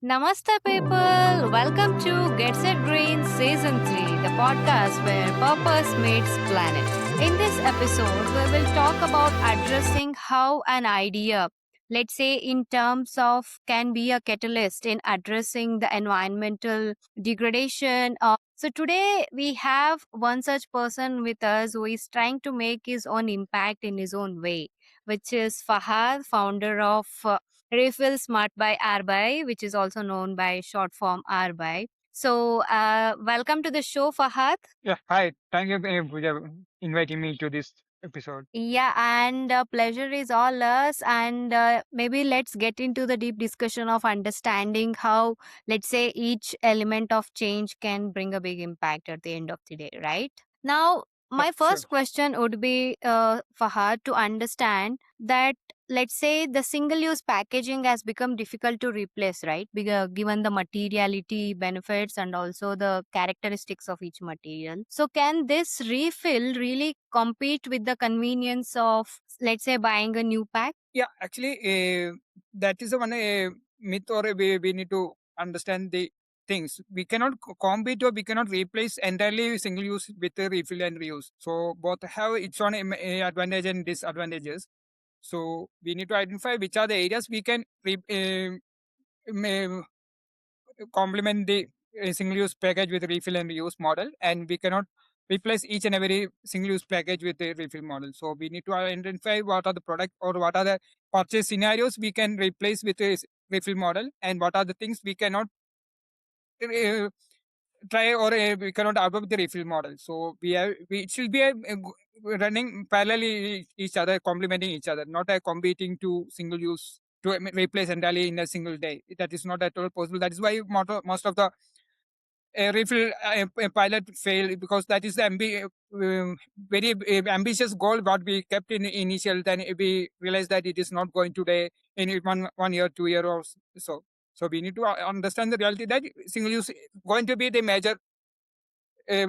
Namaste, people. Welcome to Get Set Green Season 3, the podcast where purpose meets planet. In this episode, we will talk about addressing how an idea, let's say in terms of, can be a catalyst in addressing the environmental degradation. So, today we have one such person with us who is trying to make his own impact in his own way, which is Fahad, founder of Refill Smart by RBI, which is also known by short form RBI. So, welcome to the show, Fahad. Yeah, hi. Thank you for inviting me to this episode. Yeah, and pleasure is all us. And maybe let's get into the deep discussion of understanding how, let's say, each element of change can bring a big impact at the end of the day, right? Now, Yeah, my sure. first question would be, Fahad, to understand that, let's say, the single use packaging has become difficult to replace, right? Because given the materiality benefits and also the characteristics of each material. So, can this refill really compete with the convenience of, let's say, buying a new pack? Yeah, actually, that is the one myth or a way we need to understand the things. We cannot compete or we cannot replace entirely single use with a refill and reuse. So both have its own advantage and disadvantages. So we need to identify which are the areas we can complement the single use package with refill and reuse model, and we cannot replace each and every single use package with a refill model. So we need to identify what are the product or what are the purchase scenarios we can replace with a refill model, and what are the things we cannot uh, try or we cannot adopt the refill model. So we it should be running parallelly each other, complementing each other, not competing to single use to replace entirely in a single day. That is not at all possible. That is why most of the refill pilot failed, because that is the very ambitious goal what we kept in initial. Then we realized that it is not going today in one year, 2 year or so. So we need to understand the reality that single use going to be the major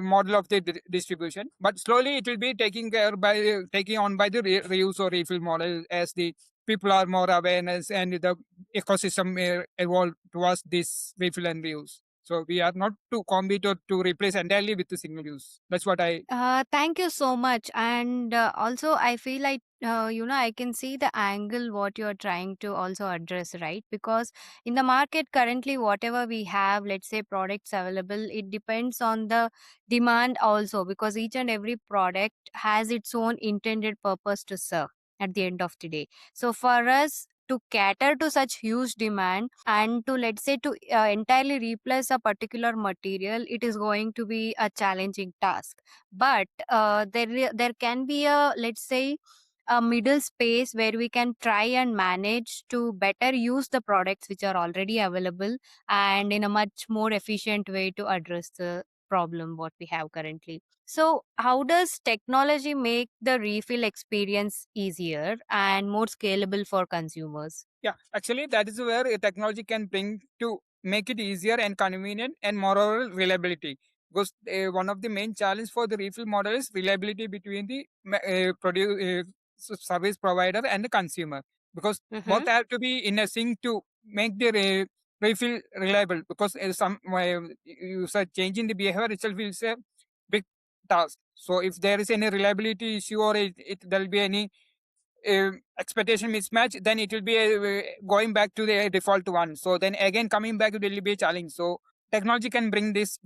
model of the distribution, but slowly it will be taking care by taking on by the reuse or refill model as the people are more awareness and the ecosystem evolve towards this refill and reuse. So we are not to compete or to replace entirely with the single use. That's what I. Thank you so much. And also, I feel like, I can see the angle what you're trying to also address, right? Because in the market currently, whatever we have, let's say products available, it depends on the demand also, because each and every product has its own intended purpose to serve at the end of the day. So for us, to cater to such huge demand and to, let's say, to entirely replace a particular material, it is going to be a challenging task. But there can be a, let's say, a middle space where we can try and manage to better use the products which are already available, and in a much more efficient way to address the problem what we have currently. So how does technology make the refill experience easier and more scalable for consumers? Yeah, actually, that is where technology can bring to make it easier and convenient and moreover reliability. Because one of the main challenge for the refill model is reliability between the service provider and the consumer. Because both Mm-hmm. have to be in a sync to make the refill reliable. Because some you said changing the behavior itself is a big task. So if there is any reliability issue or there will be any expectation mismatch, then it will be going back to the default one. So then again coming back, it will be a challenge. So technology can bring this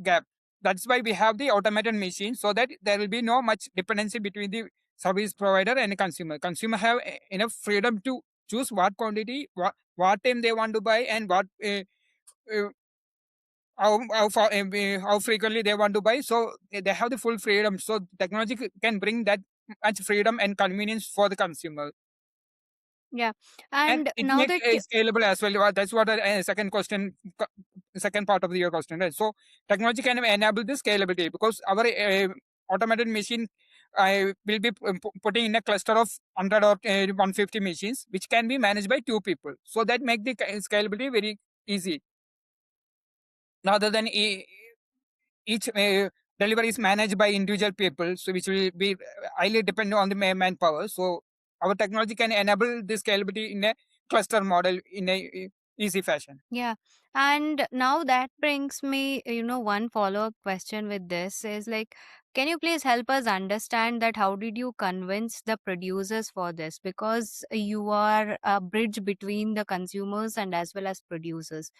gap. That's why we have the automated machine, so that there will be no much dependency between the service provider and the consumer. Consumer have enough freedom to choose what quantity, what time they want to buy, and what uh, how frequently they want to buy. So they have the full freedom. So technology can bring that much freedom and convenience for the consumer, Yeah. and And it now makes that scalable as well. That's what second question, second part of your question, right? So technology can enable this scalability, because our automated machine will be putting in a cluster of 100 or 150 machines, which can be managed by two people. So that make the scalability very easy, rather than each delivery is managed by individual people, so which will be highly dependent on the manpower. So our technology can enable this scalability in a cluster model, in a easy fashion. Yeah. And now that brings me, one follow up question with this is like, can you please help us understand that how did you convince the producers for this? Because you are a bridge between the consumers and as well as producers.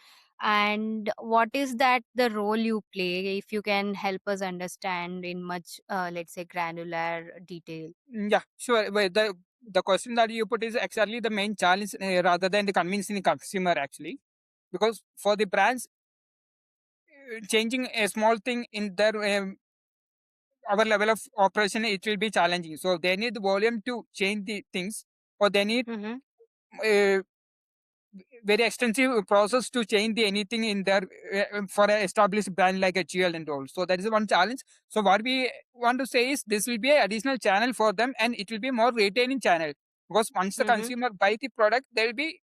And what is that the role you play? If you can help us understand in much, let's say, granular detail. Yeah, sure. Well, the question that you put is exactly the main challenge, rather than the convincing the consumer actually, because for the brands, changing a small thing in their our level of operation, it will be challenging. So they need the volume to change the things, or they need Mm-hmm. uh, very extensive process to change the anything in their for an established brand like a GL and all. So that is one challenge. So what we want to say is this will be an additional channel for them, and it will be more retaining channel, because once the Mm-hmm. consumer buy the product, they will be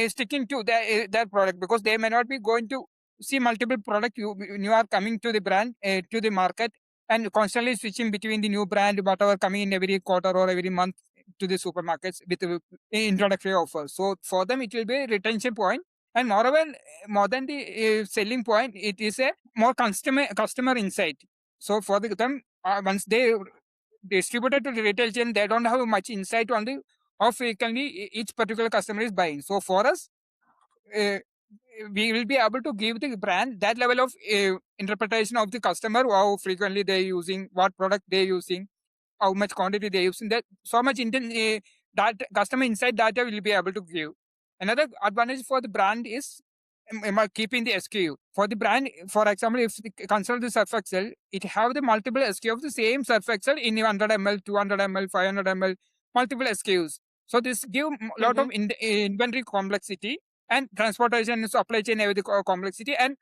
sticking to their product, because they may not be going to see multiple product. You are coming to the brand, to the market, and constantly switching between the new brand whatever coming in every quarter or every month to the supermarkets with introductory offers. So for them it will be a retention point, and moreover, more than the selling point, it is a more customer insight. So for them, once they distributed to the retail chain, they don't have much insight on the how frequently each particular customer is buying. So for us, uh, we will be able to give the brand that level of interpretation of the customer, how frequently they're using, what product they're using, how much quantity they're using. That so much that customer insight data will be able to give. Another advantage for the brand is keeping the SKU. For the brand, for example, if you consider the Surf Excel, it have the multiple SKU of the same Surf Excel in 100 ml, 200 ml, 500 ml, multiple SKUs. So this give a lot Mm-hmm. of inventory complexity and transportation, supply chain, everything complexity. And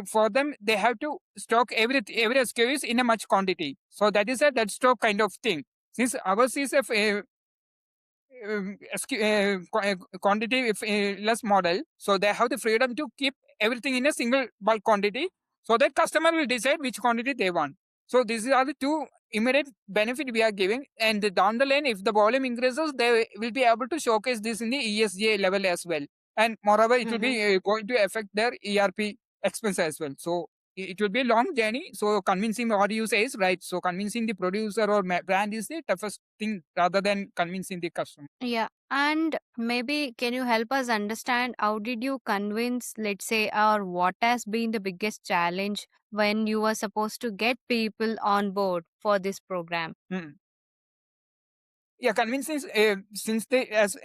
for them, they have to stock every SKU is in a much quantity. So that is a dead stock kind of thing. Since ours is quantity if less model, so they have the freedom to keep everything in a single bulk quantity, so that customer will decide which quantity they want. So these are the two immediate benefit we are giving, and down the line if the volume increases, they will be able to showcase this in the ESG level as well. And moreover, it will Mm-hmm. be going to affect their ERP expense as well. So it will be a long journey. So convincing what you say is right. So convincing the producer or brand is the toughest thing rather than convincing the customer. Yeah. And maybe can you help us understand how did you convince, let's say, or what has been the biggest challenge when you were supposed to get people on board for this program? Mm. Yeah, convincing, since the as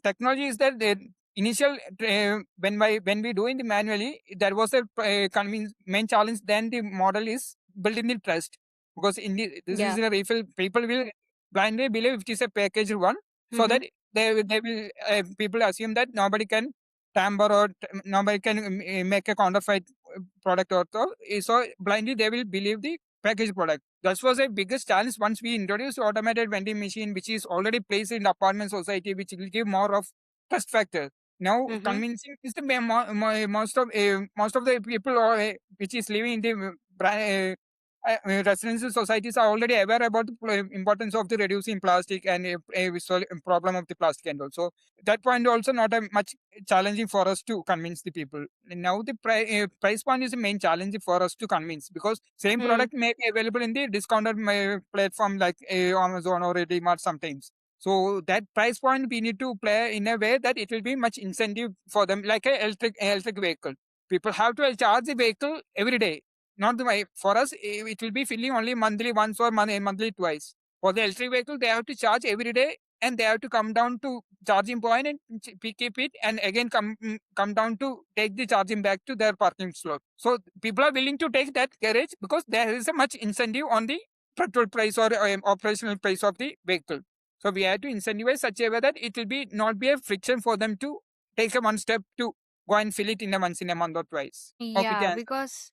technology is that the initial when we doing the manually, there was a convince main challenge. Then the model is building the trust, because in this is Yeah. a refill, people will blindly believe it is a packaged one, so Mm-hmm. that they will people assume that nobody can tamper or nobody can make a counterfeit product or so. So blindly they will believe the packaged product. That was a biggest challenge once we introduced automated vending machine, which is already placed in the apartment society, which will give more of trust factor. Now, Mm-hmm. convincing is the most of the people or which is living in the residential societies are already aware about the importance of the reducing plastic and problem of the plastic and also that point also not a much challenging for us to convince the people. Now the price point is the main challenge for us to convince, because same Hmm. product may be available in the discounted platform like Amazon or a DMart sometimes. So that price point we need to play in a way that it will be much incentive for them, like a electric vehicle. People have to charge the vehicle every day. Not the way for us, it will be filling only monthly once or monthly twice. For the electric vehicle, they have to charge every day, and they have to come down to charging point and keep it, and again come down to take the charging back to their parking slot. So people are willing to take that carriage because there is a much incentive on the petrol price or operational price of the vehicle. So we have to incentivize such a way that it will be not be a friction for them to take a one step to go and fill it in a once in a month or twice. Hope we Yeah, can. because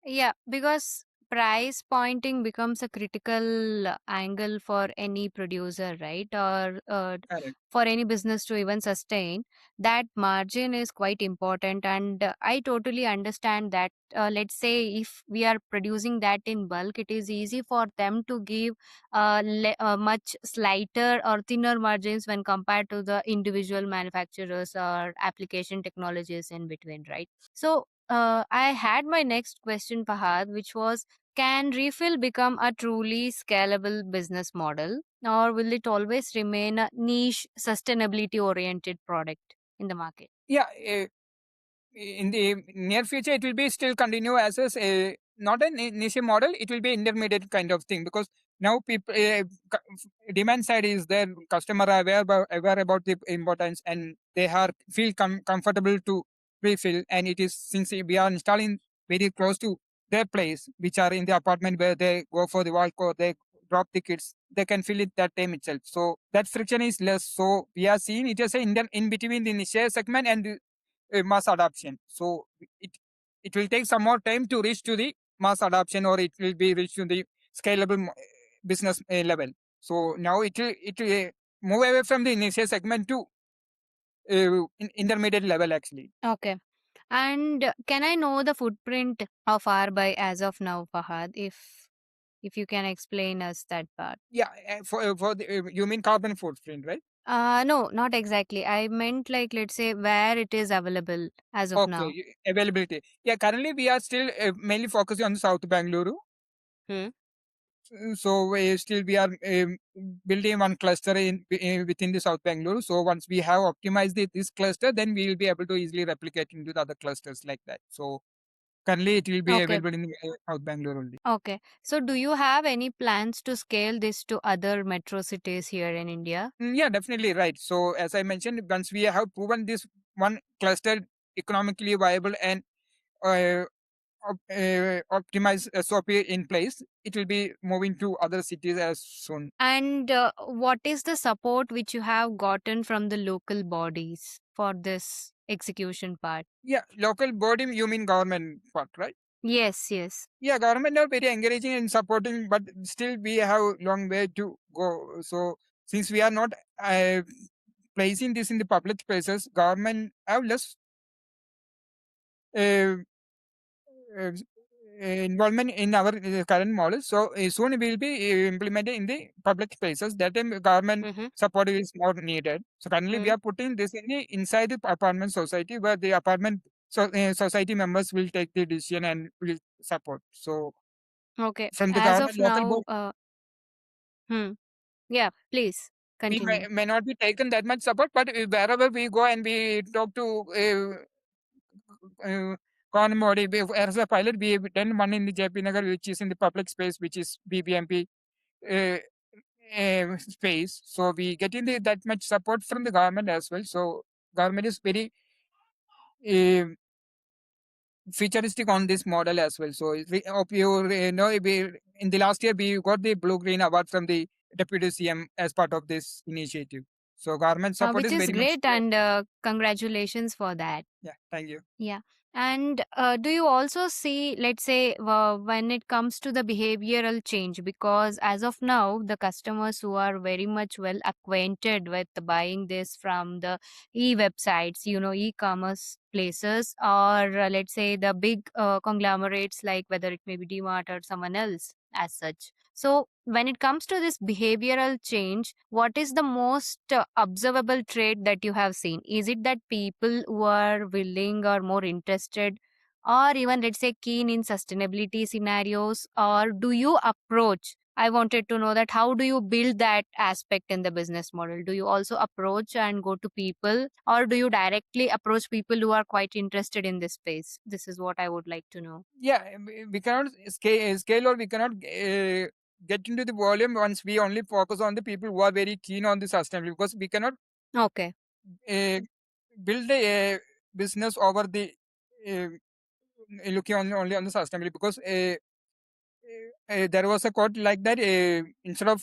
yeah, because price pointing becomes a critical angle for any producer, right? Or Correct. for any business to even sustain, that margin is quite important. And I totally understand that. Let's say if we are producing that in bulk, it is easy for them to give much slighter or thinner margins when compared to the individual manufacturers or application technologies in between, right? So I had my next question, Fahad, which was, can refill become a truly scalable business model, or will it always remain a niche, sustainability oriented product in the market? Yeah, in the near future it will be still continue as a not a niche model, it will be intermediate kind of thing, because now people demand side is there, customer are aware about the importance, and they are feel comfortable to refill, and it is since we are installing very close to their place, which are in the apartment where they go for the walk or they drop the kids, they can fill it that time itself, so that friction is less. So we are seeing it as a in between the niche segment and the mass adoption. So it will take some more time to reach to the mass adoption, or it will be reached to the scalable business level. So now it will move away from the initial segment to intermediate level actually. Okay. And can I know the footprint of Arby as of now, Fahad, if you can explain us that part? Yeah, for the, you mean carbon footprint, right? No, not exactly. I meant like, let's say, where it is available as of Okay, now. availability. Yeah, currently we are still mainly focusing on the South Bangalore. Hmm. So still we are building one cluster within the South Bangalore. So once we have optimized this cluster, then we will be able to easily replicate into the other clusters like that. So currently it will be Okay. available in South Bangalore only. Okay. So do you have any plans to scale this to other metro cities here in India? Yeah, definitely right. So as I mentioned, once we have proven this one cluster economically viable and uh, optimized SOP in place, it will be moving to other cities as soon. And what is the support which you have gotten from the local bodies for this execution part? Yeah, local body, you mean government part, right? Yes, yes. Yeah, government are very encouraging and supporting, but still we have long way to go. So since we are not uh, placing this in the public spaces, government have less uh, uh, involvement in our current model. So soon we will be implemented in the public spaces. That time government Mm-hmm. support is more needed. So currently we are putting this in the inside the apartment society, where the apartment society members will take the decision and will support. So Okay. from the As government of local now, board, hmm. Yeah, please we continue. may not be taken that much support, but wherever we go and we talk to government body, as a pilot, we have done one in the JP Nagar, which is in the public space, which is BBMP uh, space. So we get in that much support from the government as well. So government is very uh, futuristic on this model as well. So we hope you know, in the last year we got the Blue Green Award from the Deputy CM as part of this initiative. So government support Which is is very much great, there. and congratulations for that. Yeah, thank you. Yeah. And do you also see, let's say, when it comes to the behavioral change? Because as of now, the customers who are very much well acquainted with buying this from the e-websites, e-commerce places, or let's say the big conglomerates, like whether it may be DMart or someone else as such. So, when it comes to this behavioral change, what is the most observable trait that you have seen? Is it that people who are willing or more interested, or even, let's say, keen in sustainability scenarios, or do you approach? I wanted to know that how do you build that aspect in the business model? Do you also approach and go to people, or do you directly approach people who are quite interested in this space? This is what I would like to know. Yeah, we cannot scale, or we cannot get into the volume once we only focus on the people who are very keen on the sustainability, because we cannot Okay. uh, build a business over the uh, looking only on the sustainability, because there was a quote like that, instead of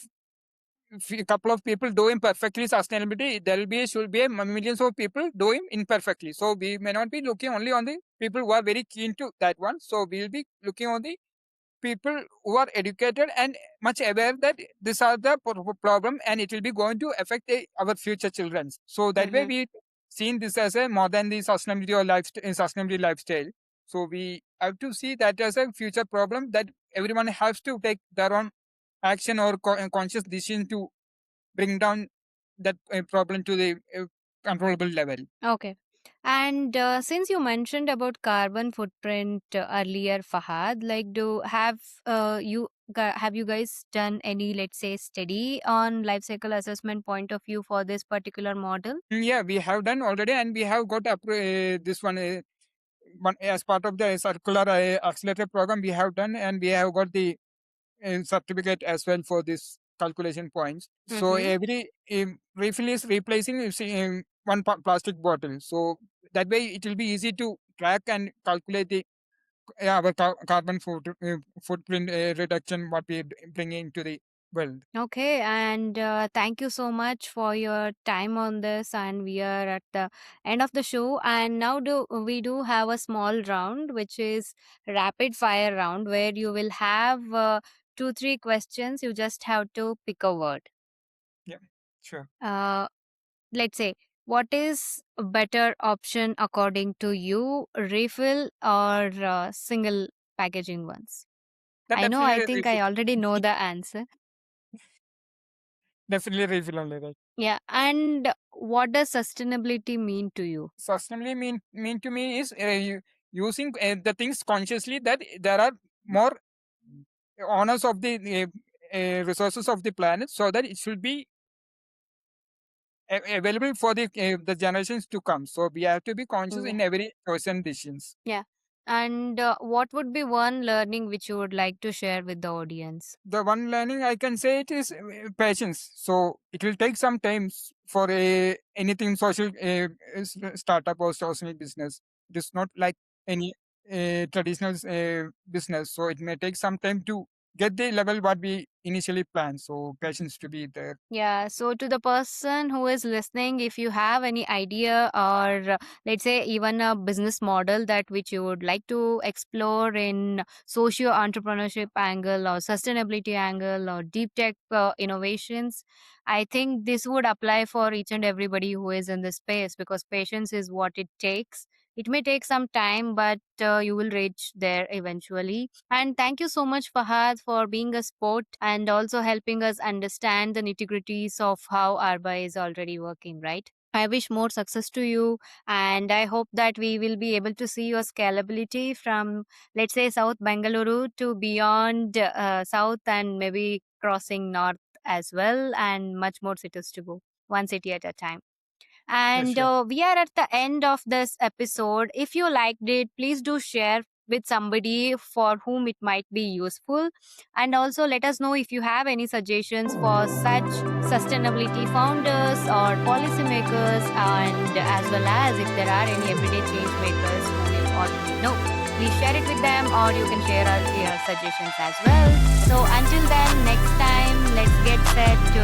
a couple of people doing perfectly sustainability, there will be should be millions of people doing imperfectly. So we may not be looking only on the people who are very keen to that one. So we will be looking on the people who are educated and much aware that these are the problem and it will be going to affect our future children. So that way Mm-hmm. we seen this as a more than the sustainability or sustainability lifestyle. So we have to see that as a future problem that everyone has to take their own action or conscious decision to bring down that problem to the controllable level. Okay. And since you mentioned about carbon footprint earlier, Fahad, like, have you guys done any, let's say, study on life cycle assessment point of view for this particular model? Yeah, we have done already, and we have got this one as part of the circular accelerator program. We have done, and we have got the certificate as well for this calculation points. So Mm-hmm. every refill is replacing one plastic bottle. So that way it will be easy to track and calculate the our carbon footprint reduction what we bring into the world. Okay, and thank you so much for your time on this. And we are at the end of the show. And now we do have a small round, which is rapid fire round, where you will have two, three questions. You just have to pick a word. Yeah, sure. Uh, let's say, what is a better option according to you, refill or single packaging ones? That I know, I definitely think I already know the answer. definitely refill only, right? Yeah. And what does sustainability mean to you? Sustainably mean to me is using the things consciously that there are more owners of the resources of the planet so that it should be available for the generations to come. So we have to be conscious Yeah. in every choice and decisions. Yeah. And what would be one learning which you would like to share with the audience? The one learning I can say it is patience. So it will take some time for anything social startup or social business. It is not like any traditional business. So it may take some time to get the level what we initially planned. So patience to be there. Yeah, so to the person who is listening, if you have any idea or let's say even a business model that which you would like to explore in socio entrepreneurship angle or sustainability angle or deep tech innovations, I think this would apply for each and everybody who is in this space, because patience is what it takes. It may take some time, but you will reach there eventually. And thank you so much, Fahad, for being a sport and also helping us understand the nitty gritties of how Arba is already working, right? I wish more success to you, and I hope that we will be able to see your scalability from, let's say, South Bangalore to beyond South, and maybe crossing North as well, and much more cities to go, one city at a time. Yeah, And sure. we are at the end of this episode. If you liked it, please do share with somebody for whom it might be useful. And also let us know if you have any suggestions for such sustainability founders or policymakers, and as well as if there are any everyday change makers whom you already know. Please share it with them, or you can share your suggestions as well. So until then, next time, let's get set to